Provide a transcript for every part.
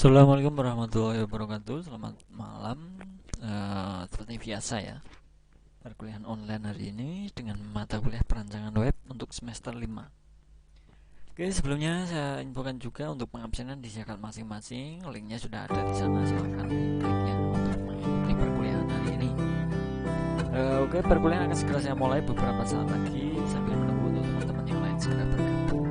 Assalamualaikum warahmatullahi wabarakatuh. Selamat malam. Seperti biasa ya, perkuliahan online hari ini dengan mata kuliah perancangan web untuk semester 5. Oke, sebelumnya saya infokan juga untuk pengabsenan disiapkan masing-masing. Linknya sudah ada di sana. Silakan kliknya untuk mengikuti perkuliahan hari ini. Oke, perkuliahan akan segera saya mulai beberapa saat lagi sambil menunggu untuk teman-teman yang lain segera bergabung.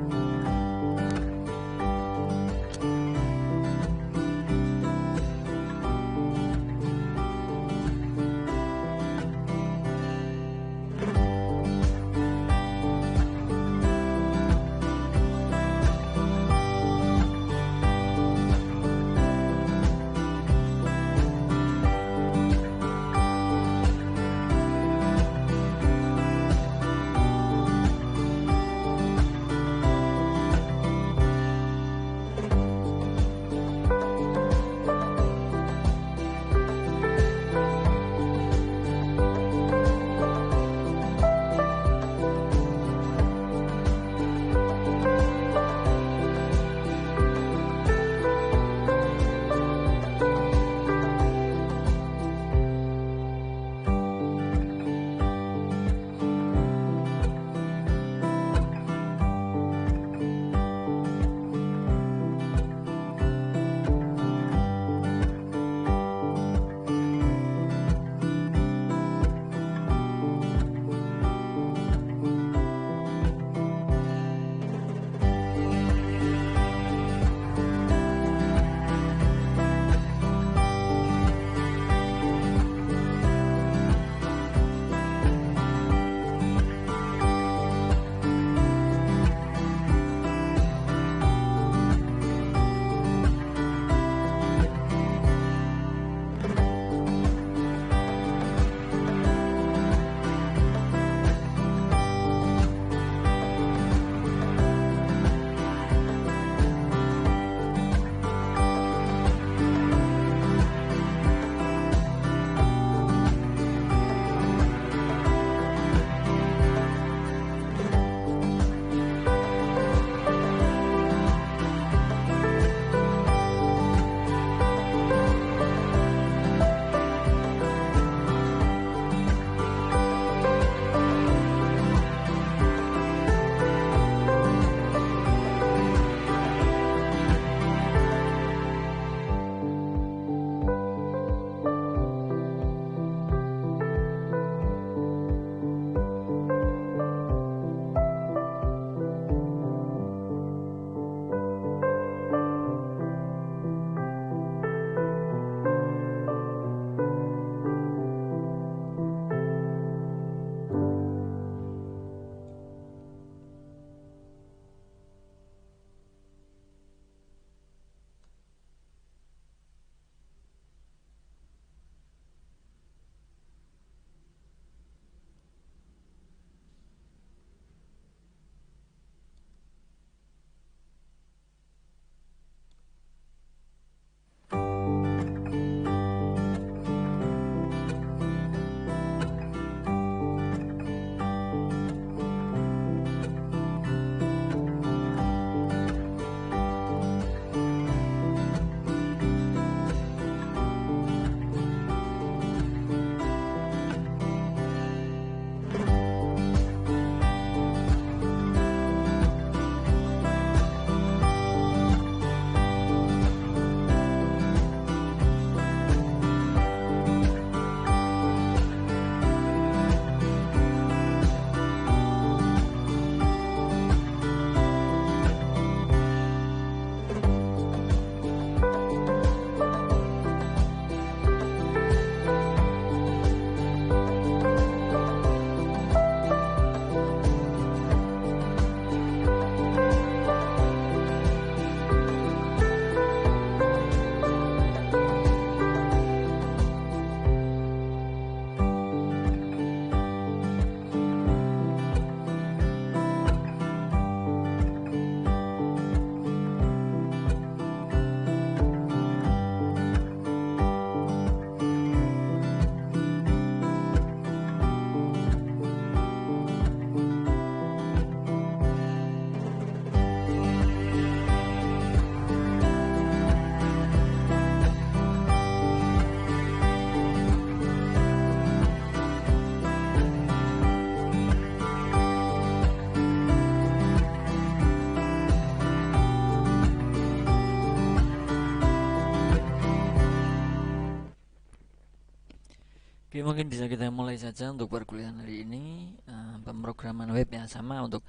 Oke, mungkin bisa kita mulai saja untuk perkuliahan hari ini. Pemrograman web ya, sama untuk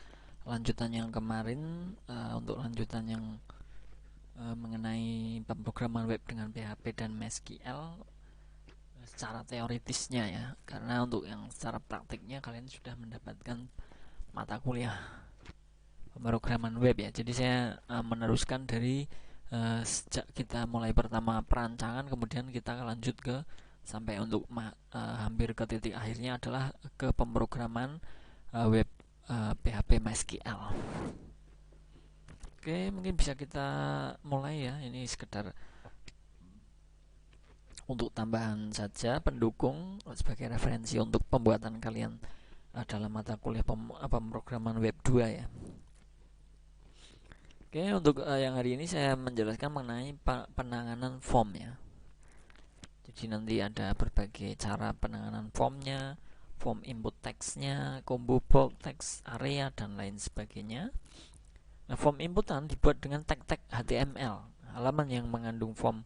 lanjutan yang kemarin, untuk lanjutan yang mengenai pemrograman web dengan PHP dan MySQL secara teoritisnya ya, karena untuk yang secara praktiknya kalian sudah mendapatkan mata kuliah pemrograman web ya. Jadi saya meneruskan dari sejak kita mulai pertama perancangan, kemudian kita lanjut ke sampai untuk hampir ke titik akhirnya adalah ke pemrograman web PHP MySQL. Oke, mungkin bisa kita mulai ya. Ini sekedar untuk tambahan saja, pendukung sebagai referensi untuk pembuatan kalian dalam mata kuliah pemrograman web 2 ya. Oke, untuk yang hari ini saya menjelaskan mengenai penanganan form ya. Jadi nanti ada berbagai cara penanganan formnya, form input teksnya, combo box, teks area, dan lain sebagainya. Nah, form inputan dibuat dengan tag-tag HTML. Halaman yang mengandung form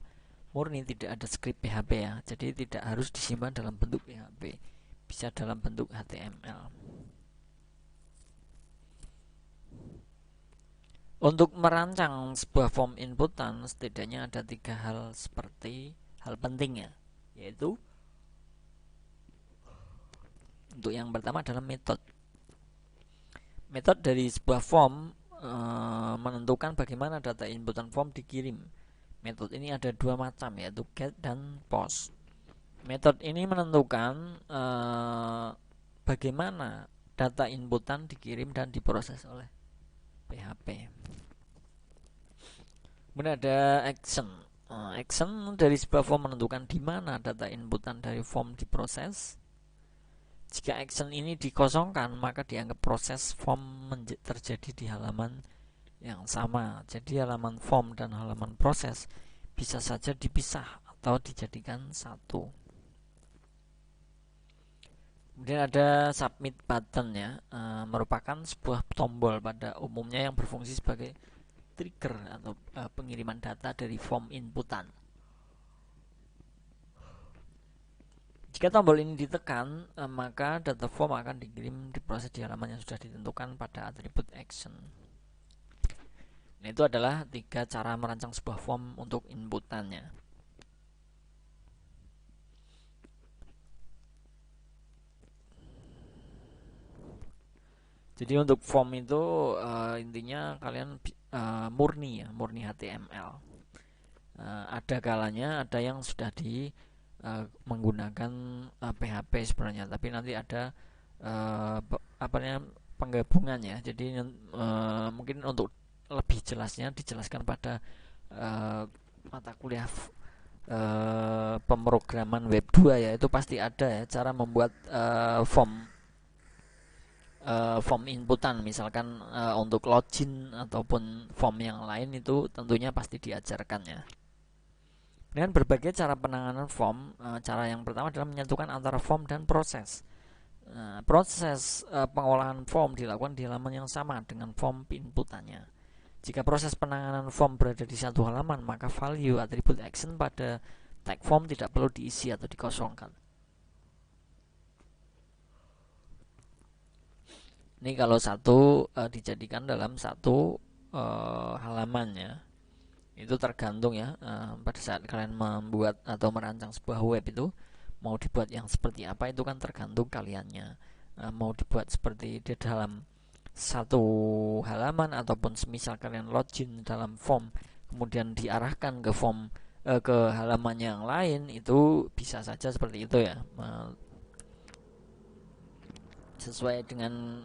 murni tidak ada script PHP ya. Jadi tidak harus disimpan dalam bentuk PHP. Bisa dalam bentuk HTML. Untuk merancang sebuah form inputan setidaknya ada 3 hal seperti hal pentingnya, yaitu untuk yang pertama adalah metode. Metode dari sebuah form menentukan bagaimana data inputan form dikirim. Metode ini ada 2 macam, yaitu get dan post. Metode ini menentukan bagaimana data inputan dikirim dan diproses oleh PHP. Kemudian ada action. Action dari sebuah form menentukan di mana data inputan dari form diproses. Jika action ini dikosongkan, maka dianggap proses form terjadi di halaman yang sama. Jadi halaman form dan halaman proses bisa saja dipisah atau dijadikan satu. Kemudian ada submit button ya, merupakan sebuah tombol pada umumnya yang berfungsi sebagai trigger atau pengiriman data dari form inputan. Jika tombol ini ditekan, maka data form akan dikirim diproses di halaman yang sudah ditentukan pada atribut action. Nah, itu adalah 3 cara merancang sebuah form untuk inputannya. Jadi untuk form itu intinya kalian murni ya, murni HTML. Ada kalanya ada yang sudah menggunakan PHP sebenarnya, tapi nanti ada penggabungan ya. Jadi mungkin untuk lebih jelasnya dijelaskan pada mata kuliah pemrograman web 2 ya. Itu pasti ada ya cara membuat form inputan, misalkan untuk login ataupun form yang lain, itu tentunya pasti diajarkan ya. Dengan berbagai cara penanganan form, cara yang pertama adalah menyatukan antara form dan proses. Proses pengolahan form dilakukan di halaman yang sama dengan form inputannya. Jika proses penanganan form berada di satu halaman, maka value atribut action pada tag form tidak perlu diisi atau dikosongkan. Ini kalau satu dijadikan dalam satu halaman ya. Itu tergantung ya, pada saat kalian membuat atau merancang sebuah web itu mau dibuat yang seperti apa, itu kan tergantung kaliannya. Mau dibuat seperti di dalam satu halaman ataupun semisal kalian login dalam form kemudian diarahkan ke form ke halaman yang lain, itu bisa saja seperti itu ya, sesuai dengan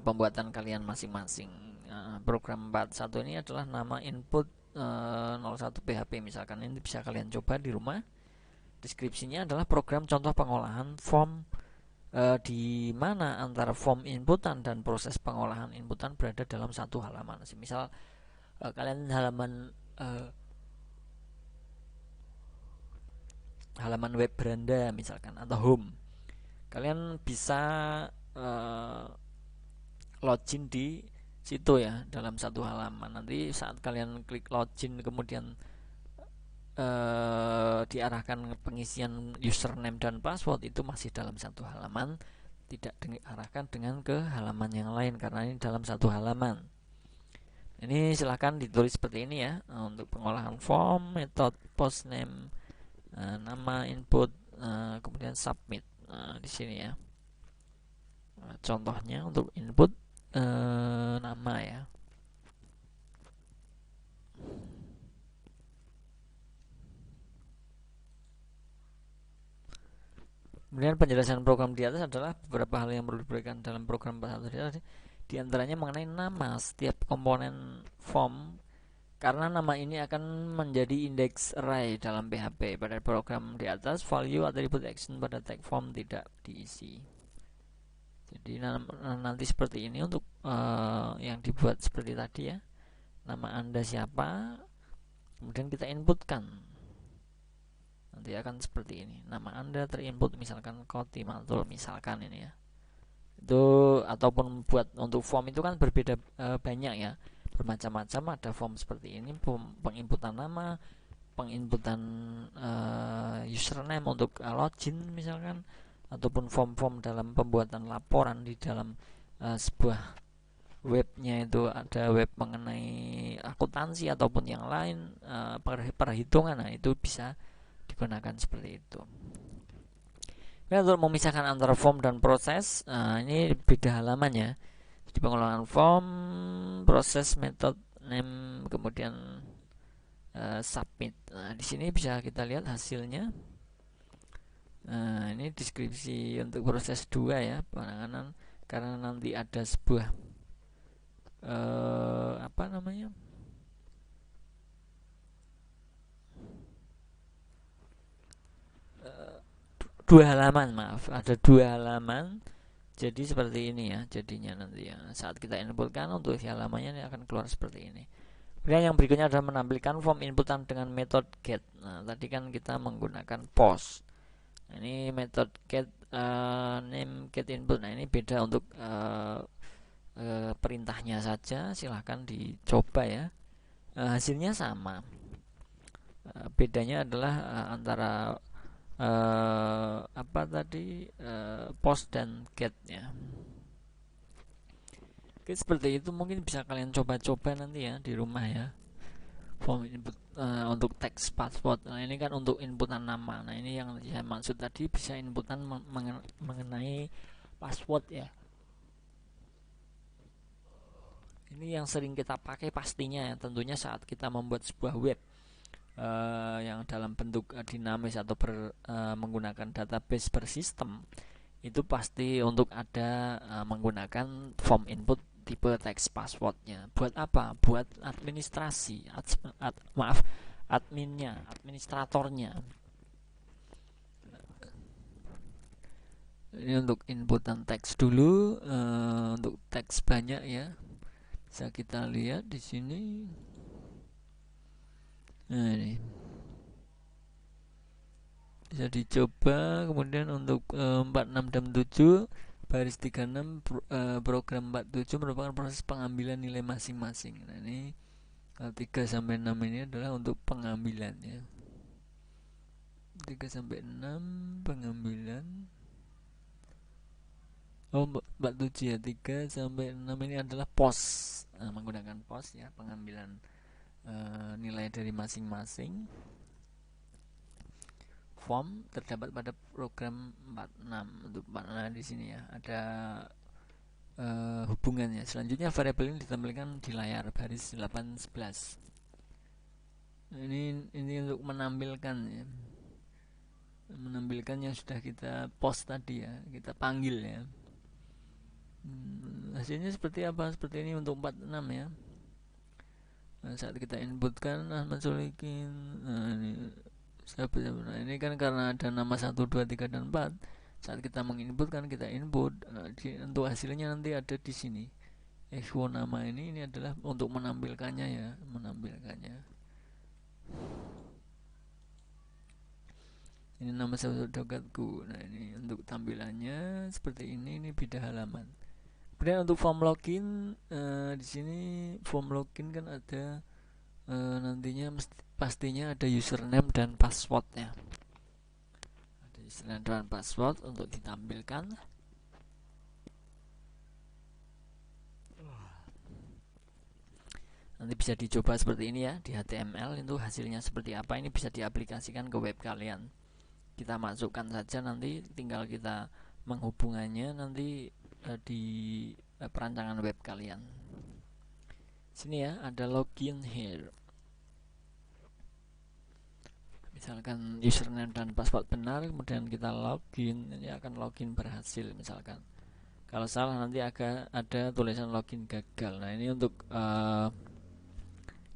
pembuatan kalian masing-masing. Program 41 ini adalah nama input 01 PHP misalkan. Ini bisa kalian coba di rumah. Deskripsinya adalah program contoh pengolahan form di mana antara form inputan dan proses pengolahan inputan berada dalam satu halaman. Misal kalian halaman web beranda misalkan atau home, kalian bisa login di situ ya dalam satu halaman. Nanti saat kalian klik login kemudian diarahkan pengisian username dan password itu masih dalam satu halaman, tidak diarahkan dengan ke halaman yang lain karena ini dalam satu halaman. Ini silahkan ditulis seperti ini ya, untuk pengolahan form, metode post name, nama input, kemudian submit. Di sini ya, contohnya untuk input nama ya. Kemudian penjelasan program di atas adalah beberapa hal yang perlu diberikan dalam program di antaranya mengenai nama setiap komponen form, karena nama ini akan menjadi index array dalam PHP. Pada program di atas, value attribute action pada tag form tidak diisi. Jadi nanti seperti ini untuk yang dibuat seperti tadi ya. Nama Anda siapa, kemudian kita inputkan. Nanti akan seperti ini. Nama Anda terinput misalkan Kotimatul misalkan ini ya. Itu ataupun buat untuk form itu kan berbeda banyak ya. Bermacam-macam, ada form seperti ini, penginputan nama, penginputan username untuk login misalkan, ataupun form-form dalam pembuatan laporan di dalam sebuah webnya, itu ada web mengenai akuntansi ataupun yang lain, perhitungan. Nah, itu bisa digunakan seperti itu. Nah, untuk memisahkan antara form dan proses, ini beda halaman ya. Di pengelolaan form, proses, metode, name, kemudian submit. Nah, di sini bisa kita lihat hasilnya. Nah, ini deskripsi untuk proses 2 ya, penanganan, karena nanti ada sebuah apa namanya? Dua halaman, maaf, ada 2 halaman. Jadi seperti ini ya jadinya nanti ya. Saat kita inputkan untuk isi halamannya ini akan keluar seperti ini. Kemudian yang berikutnya adalah menampilkan form inputan dengan metode get. Nah, tadi kan kita menggunakan post. Nah, ini metode get name get input. Nah, ini beda untuk perintahnya saja. Silahkan dicoba ya. Hasilnya sama. Bedanya adalah antara apa tadi post dan get ya. Oke, seperti itu mungkin bisa kalian coba-coba nanti ya di rumah ya. Form input untuk text password. Nah, ini kan untuk inputan nama. Nah, ini yang saya maksud tadi, bisa inputan mengenai password ya. Ini yang sering kita pakai pastinya ya, tentunya saat kita membuat sebuah web yang dalam bentuk dinamis atau menggunakan database bersistem, itu pasti untuk ada menggunakan form input tipe text passwordnya. Buat apa? Buat administrasi, administratornya. Ini untuk inputan teks dulu. Untuk teks banyak ya, bisa kita lihat di sini. Nah, ini bisa dicoba. Kemudian untuk 46 dan 7 baris 36 program 47 merupakan proses pengambilan nilai masing-masing. Nah, ini 3 sampai 6 ini adalah untuk pengambilannya. 3 sampai 6 pengambilan. 47 ya. 3 sampai 6 ini adalah pos. Menggunakan pos ya, pengambilan nilai dari masing-masing form terdapat pada program 46. Untuk 46 di sini ya ada hubungannya. Selanjutnya variabel ini ditampilkan di layar baris 811. Ini untuk menampilkan ya. Menampilkan yang sudah kita post tadi ya, kita panggil ya. Hasilnya seperti apa? Seperti ini untuk 46 ya. Nah, saat kita inputkan Ahmad Solikin, nah ini kan karena ada nama 1, 2, 3, dan 4. Saat kita menginputkan, kita input. Nah, untuk hasilnya nanti ada di sini. Expo nama ini adalah untuk menampilkannya ya, menampilkannya. Ini nama saudara dekatku. Nah, ini untuk tampilannya seperti ini beda halaman. Kemudian untuk form login, di sini form login kan ada nantinya pastinya ada username dan passwordnya. Ada username dan password untuk ditampilkan. Nanti bisa dicoba seperti ini ya, di HTML itu hasilnya seperti apa. Ini bisa diaplikasikan ke web kalian. Kita masukkan saja, nanti tinggal kita menghubungannya nanti di perancangan web kalian. Sini ya, ada login here. Misalkan username dan password benar, kemudian kita login, ini akan login berhasil misalkan. Kalau salah nanti ada tulisan login gagal. Nah, ini untuk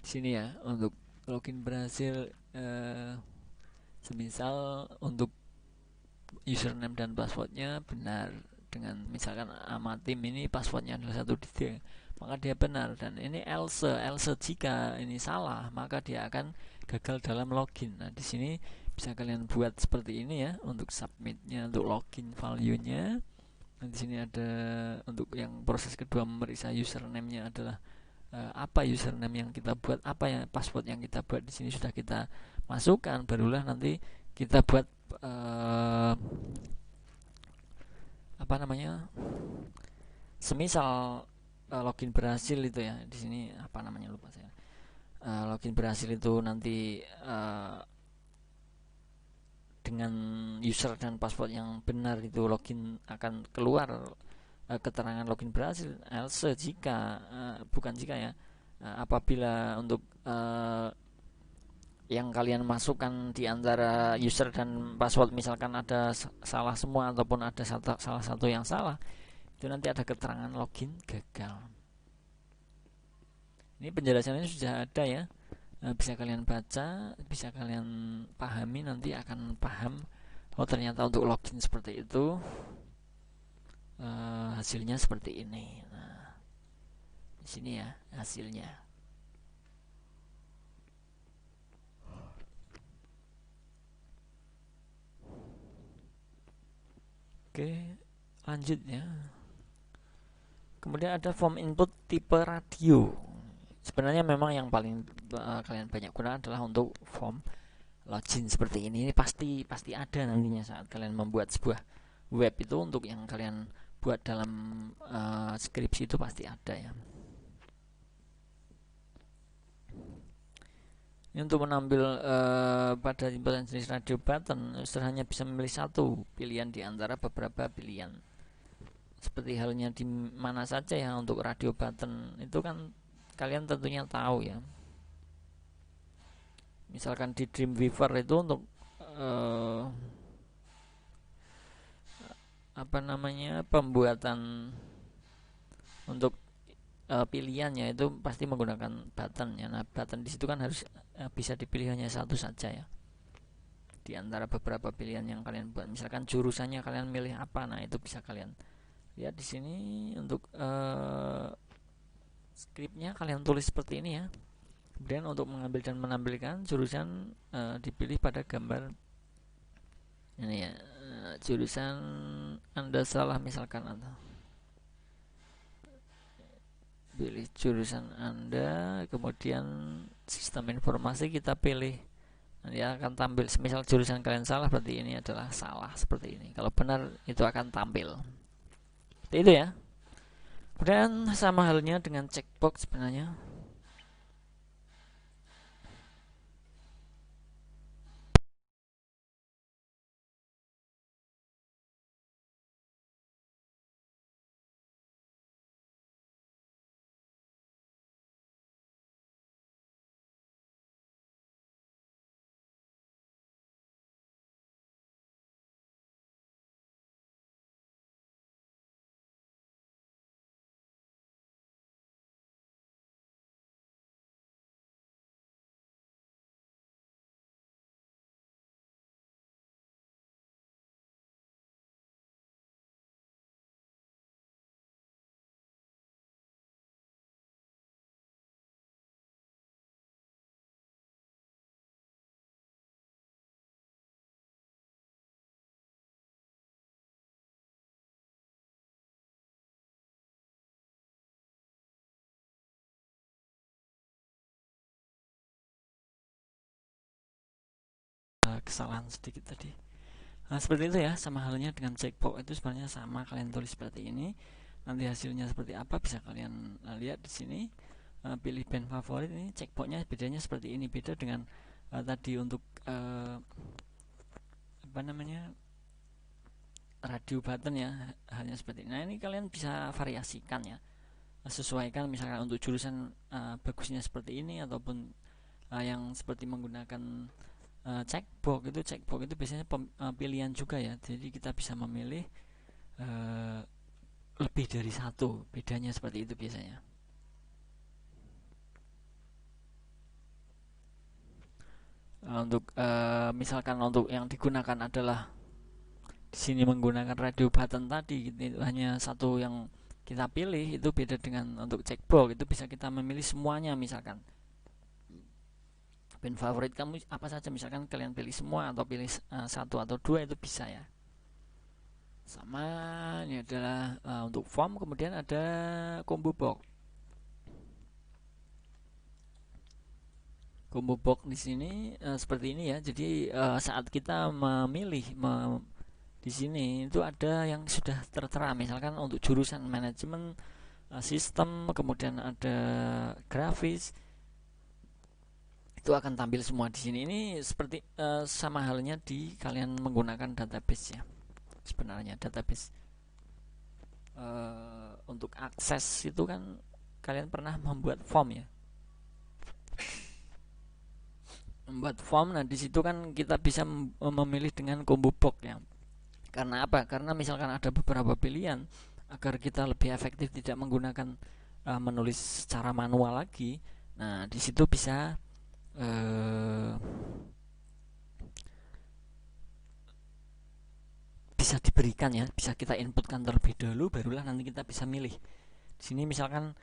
sini ya, untuk login berhasil, semisal untuk username dan passwordnya benar, dengan misalkan Amatim ini passwordnya adalah 1 digit, maka dia benar. Dan ini else jika ini salah, maka dia akan gagal dalam login. Nah, di sini bisa kalian buat seperti ini ya, untuk submitnya, untuk login value-nya. Nah, di sini ada untuk yang proses kedua, memeriksa username-nya adalah apa username yang kita buat, apa yang password yang kita buat di sini sudah kita masukkan, barulah nanti kita buat apa namanya, semisal login berhasil itu ya, di sini apa namanya lupa saya. Login berhasil itu nanti dengan user dan password yang benar itu login akan keluar keterangan login berhasil. Else jika bukan jika ya, apabila untuk yang kalian masukkan di antara user dan password misalkan ada salah semua ataupun ada salah satu yang salah, itu nanti ada keterangan login gagal. Ini penjelasannya sudah ada ya, bisa kalian baca, bisa kalian pahami, nanti akan paham oh ternyata untuk login seperti itu, hasilnya seperti ini. Nah, di sini ya hasilnya. Oke, lanjut ya. Kemudian ada form input tipe radio. Sebenarnya memang yang paling kalian banyak gunakan adalah untuk form login seperti ini. Ini pasti ada nantinya saat kalian membuat sebuah web itu, untuk yang kalian buat dalam skripsi itu pasti ada ya. Ini untuk menambil pada input jenis radio button, user hanya bisa memilih satu pilihan di antara beberapa pilihan. Seperti halnya di mana saja ya, untuk radio button itu kan kalian tentunya tahu ya. Misalkan di Dreamweaver itu untuk apa namanya, pembuatan untuk pilihannya itu pasti menggunakan button ya. Nah, button di situ kan harus bisa dipilih hanya satu saja ya, di antara beberapa pilihan yang kalian buat. Misalkan jurusannya kalian milih apa, nah itu bisa kalian lihat di sini. Untuk skripnya kalian tulis seperti ini ya. Kemudian untuk mengambil dan menampilkan jurusan dipilih pada gambar ini ya, jurusan Anda salah misalkan, atau pilih jurusan Anda, kemudian sistem informasi kita pilih, nanti akan tampil. Semisal jurusan kalian salah, berarti ini adalah salah seperti ini. Kalau benar itu akan tampil seperti itu ya. Kemudian sama halnya dengan checkbox sebenarnya. kesalahan sedikit tadi. Nah, seperti itu ya, sama halnya dengan checkbox itu sebenarnya sama, kalian tulis seperti ini. Nanti hasilnya seperti apa bisa kalian lihat di sini. Pilih band favorit, ini checkboxnya bedanya seperti ini, beda dengan tadi untuk apa namanya, radio button ya, hanya seperti ini. Nah, ini kalian bisa variasikan ya, sesuaikan misalkan untuk jurusan bagusnya seperti ini, ataupun yang seperti menggunakan checkbox itu biasanya pilihan juga ya, jadi kita bisa memilih lebih dari satu, bedanya seperti itu biasanya. Untuk misalkan untuk yang digunakan adalah di sini menggunakan radio button tadi, itu hanya satu yang kita pilih, itu beda dengan untuk checkbox, itu bisa kita memilih semuanya. Misalkan band favorit kamu apa saja, misalkan kalian pilih semua atau pilih satu atau dua, itu bisa ya. Sama, ini adalah untuk form. Kemudian ada combo box. Combo box di sini seperti ini ya. Jadi saat kita memilih di sini itu ada yang sudah tertera, misalkan untuk jurusan manajemen sistem, kemudian ada grafis, itu akan tampil semua di sini. Ini seperti sama halnya di kalian menggunakan database ya. Sebenarnya database untuk akses itu kan kalian pernah membuat form ya, membuat form. Nah, di situ kan kita bisa memilih dengan combo box ya. Karena apa? Karena misalkan ada beberapa pilihan, agar kita lebih efektif tidak menggunakan menulis secara manual lagi. Nah, di situ bisa bisa diberikan ya, bisa kita inputkan terlebih dahulu, barulah nanti kita bisa milih. Di sini misalkan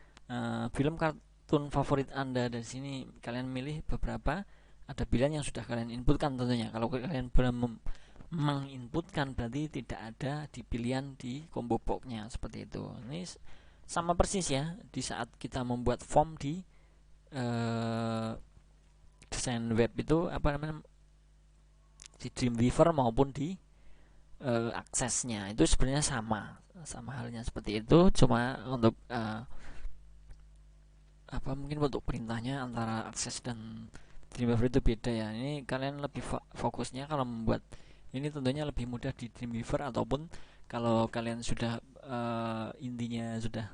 film kartun favorit Anda, dari sini kalian milih beberapa, ada pilihan yang sudah kalian inputkan tentunya. Kalau kalian belum menginputkan, berarti tidak ada di pilihan di combo box-nya, seperti itu. Ini sama persis ya di saat kita membuat form di desain web itu, apa namanya, di Dreamweaver maupun di aksesnya, itu sebenarnya sama halnya seperti itu. Cuma untuk apa, mungkin untuk perintahnya antara akses dan Dreamweaver itu beda ya. Ini kalian lebih fokusnya kalau membuat ini tentunya lebih mudah di Dreamweaver, ataupun kalau kalian sudah intinya sudah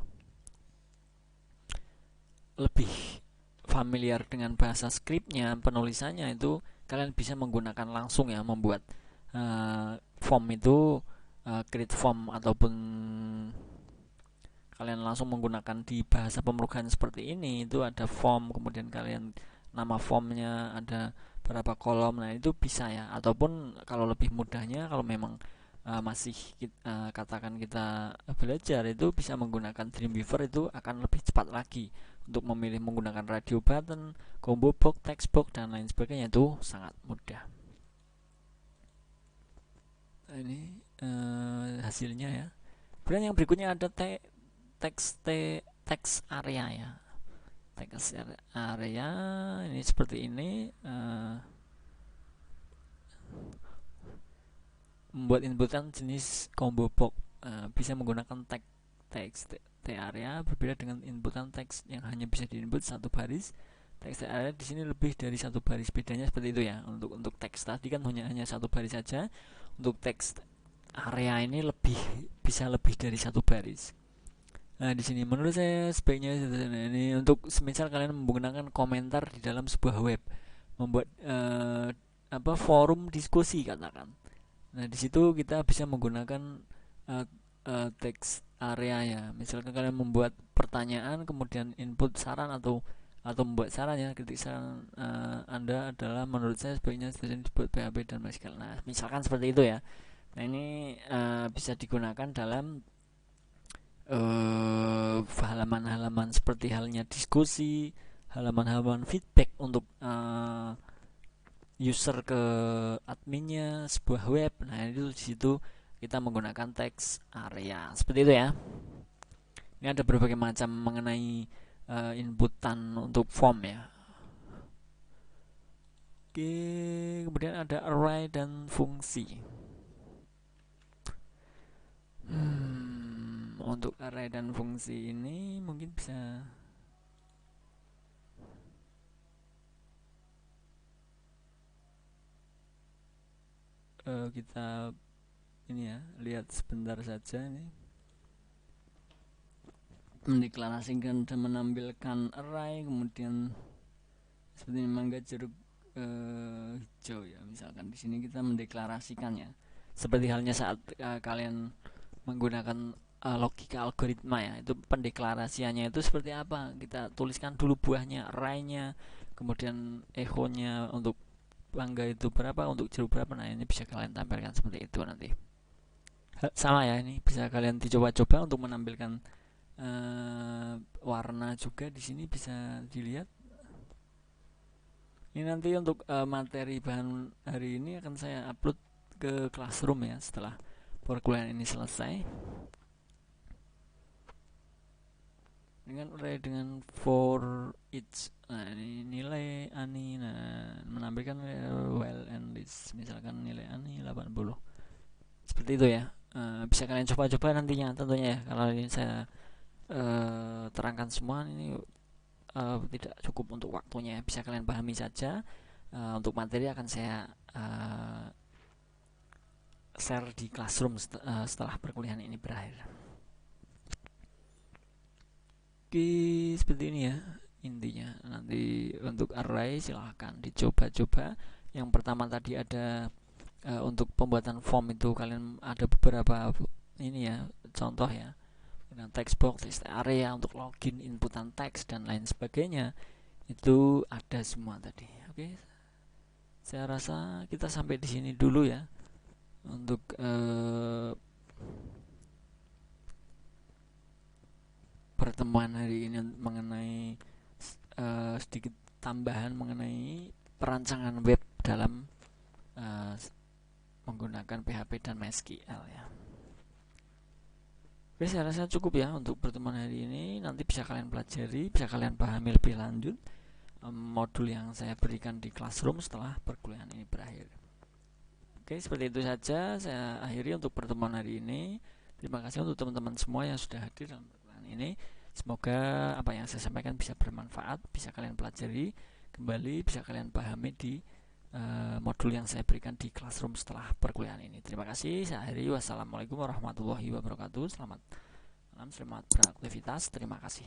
lebih familiar dengan bahasa skripnya, penulisannya, itu kalian bisa menggunakan langsung ya, membuat form itu, create form, ataupun kalian langsung menggunakan di bahasa pemrograman seperti ini. Itu ada form, kemudian kalian nama formnya ada berapa kolom, nah itu bisa ya. Ataupun kalau lebih mudahnya, kalau memang masih katakan kita belajar, itu bisa menggunakan Dreamweaver, itu akan lebih cepat lagi untuk memilih menggunakan radio button, combo box, text box, dan lain sebagainya. Itu sangat mudah. Nah, ini hasilnya ya. Kemudian yang berikutnya ada text area ya. Text area ini seperti ini. Membuat inputan jenis combo box, bisa menggunakan text area, berbeda dengan inputan teks yang hanya bisa diinput satu baris. Text area di sini lebih dari satu baris, bedanya seperti itu ya. Untuk teks tadi kan hanya satu baris saja, untuk teks area ini bisa lebih dari satu baris. Nah, di sini menurut saya sebaiknya ini untuk semisal kalian menggunakan komentar di dalam sebuah web, membuat forum diskusi katakan. Nah, di situ kita bisa menggunakan teks area ya. Misalkan kalian membuat pertanyaan, kemudian input saran atau membuat saran ya, ketik saran Anda adalah menurut saya sebaiknya disebut PHP dan MySQL. Nah, misalkan seperti itu ya. Nah, ini bisa digunakan dalam halaman-halaman seperti halnya diskusi, halaman-halaman feedback untuk user ke adminnya sebuah web. Nah, itu di situ kita menggunakan teks area seperti itu ya. Ini ada berbagai macam mengenai inputan untuk form ya. Oke, kemudian ada array dan fungsi. Untuk array dan fungsi ini mungkin bisa kita ini ya, lihat sebentar saja ini. Mendeklarasikan dan menampilkan array, kemudian seperti mangga, jeruk, hijau ya. Misalkan di sini kita mendeklarasikannya. Seperti halnya saat kalian menggunakan logika algoritma ya, itu pendeklarasiannya itu seperti apa, kita tuliskan dulu buahnya, array-nya, kemudian echo-nya untuk mangga itu berapa, untuk jeruk berapa. Nah, ini bisa kalian tampilkan seperti itu nanti. Sama ya, ini bisa kalian dicoba-coba untuk menampilkan warna juga. Di sini bisa dilihat. Ini nanti untuk materi bahan hari ini akan saya upload ke Classroom ya setelah perkuliahan ini selesai. Dengan array dengan for each. Nah, ini nilai ani, nah menampilkan well and list. Misalkan nilai ani 80. Seperti itu ya. Bisa kalian coba-coba nantinya tentunya ya. Kalau ini saya terangkan semua ini tidak cukup untuk waktunya, bisa kalian pahami saja. Untuk materi akan saya share di Classroom setelah perkuliahan ini berakhir. Oke, seperti ini ya intinya. Nanti untuk array silahkan dicoba-coba. Yang pertama tadi ada untuk pembuatan form itu kalian ada beberapa ini ya, contoh ya, dengan text box, text area untuk login, inputan teks dan lain sebagainya, itu ada semua tadi. Oke, saya rasa kita sampai di sini dulu ya untuk pertemuan hari ini mengenai sedikit tambahan mengenai perancangan web dalam menggunakan PHP dan MySQL ya. Oke, saya rasa cukup ya untuk pertemuan hari ini. Nanti bisa kalian pelajari, bisa kalian pahami lebih lanjut modul yang saya berikan di Classroom setelah perkuliahan ini berakhir. Oke, seperti itu saja saya akhiri untuk pertemuan hari ini. Terima kasih untuk teman-teman semua yang sudah hadir dalam perkuliahan ini. Semoga apa yang saya sampaikan bisa bermanfaat, bisa kalian pelajari kembali, bisa kalian pahami di modul yang saya berikan di Classroom setelah perkuliahan ini. Terima kasih, saya akhiri. Wassalamualaikum warahmatullahi wabarakatuh. Selamat malam, selamat beraktivitas. Terima kasih.